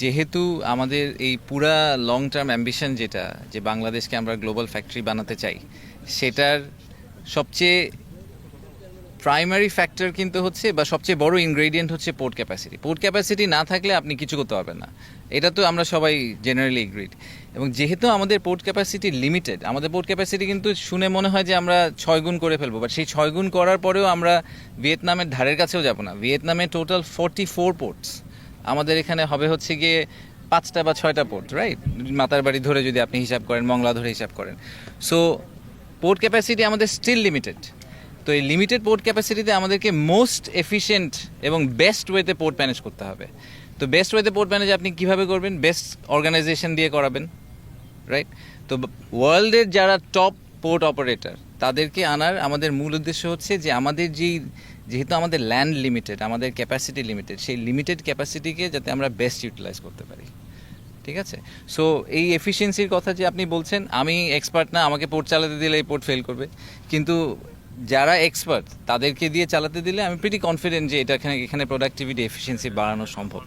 যেহেতু আমাদের এই পুরা লং টার্ম অ্যাম্বিশন যেটা যে বাংলাদেশকে আমরা গ্লোবাল ফ্যাক্টরি বানাতে চাই, সেটার সবচেয়ে প্রাইমারি ফ্যাক্টর কিন্তু হচ্ছে বা সবচেয়ে বড় ইনগ্রেডিয়েন্ট হচ্ছে পোর্ট ক্যাপাসিটি। পোর্ট ক্যাপাসিটি না থাকলে আপনি কিছু করতে পারবেন না, এটা তো আমরা সবাই জেনারেলি এগ্রিড। এবং যেহেতু আমাদের পোর্ট ক্যাপাসিটি লিমিটেড, আমাদের পোর্ট ক্যাপাসিটি কিন্তু শুনে মনে হয় যে আমরা 6 গুণ করে ফেলবো, বাট সেই 6 গুণ করার পরেও আমরা ভিয়েতনামের ধারের কাছেও যাব না। ভিয়েতনামে টোটাল 44 পোর্টস, আমাদের এখানে হবে হচ্ছে গিয়ে 5টা বা 6টা পোর্ট, রাইট? মাতার বাড়ি ধরে যদি আপনি হিসাব করেন, মংলা ধরে হিসাব করেন, সো পোর্ট ক্যাপাসিটি আমাদের স্টিল লিমিটেড। তো এই লিমিটেড পোর্ট ক্যাপাসিটিতে আমাদেরকে মোস্ট এফিশিয়েন্ট এবং বেস্ট ওয়েতে পোর্ট ম্যানেজ করতে হবে। তো বেস্ট ওয়েতে পোর্ট ম্যানেজ আপনি কীভাবে করবেন? বেস্ট অর্গানাইজেশন দিয়ে করাবেন, রাইট? তো ওয়ার্ল্ডের যারা টপ পোর্ট অপারেটর তাদেরকে আনার আমাদের মূল উদ্দেশ্য হচ্ছে যে আমাদের যেহেতু আমাদের ল্যান্ড লিমিটেড, আমাদের ক্যাপাসিটি লিমিটেড, সেই লিমিটেড ক্যাপাসিটিকে যাতে আমরা বেস্ট ইউটিলাইজ করতে পারি। ঠিক আছে? সো এই এফিসিয়েন্সির কথা যে আপনি বলছেন, আমি এক্সপার্ট না, আমাকে পোর্ট চালাতে দিলে এই পোর্ট ফেল করবে, কিন্তু যারা এক্সপার্ট তাদেরকে দিয়ে চালাতে দিলে আমি প্রিটি কনফিডেন্ট যে এখানে প্রোডাক্টিভিটি এফিসিয়েন্সি বাড়ানো সম্ভব।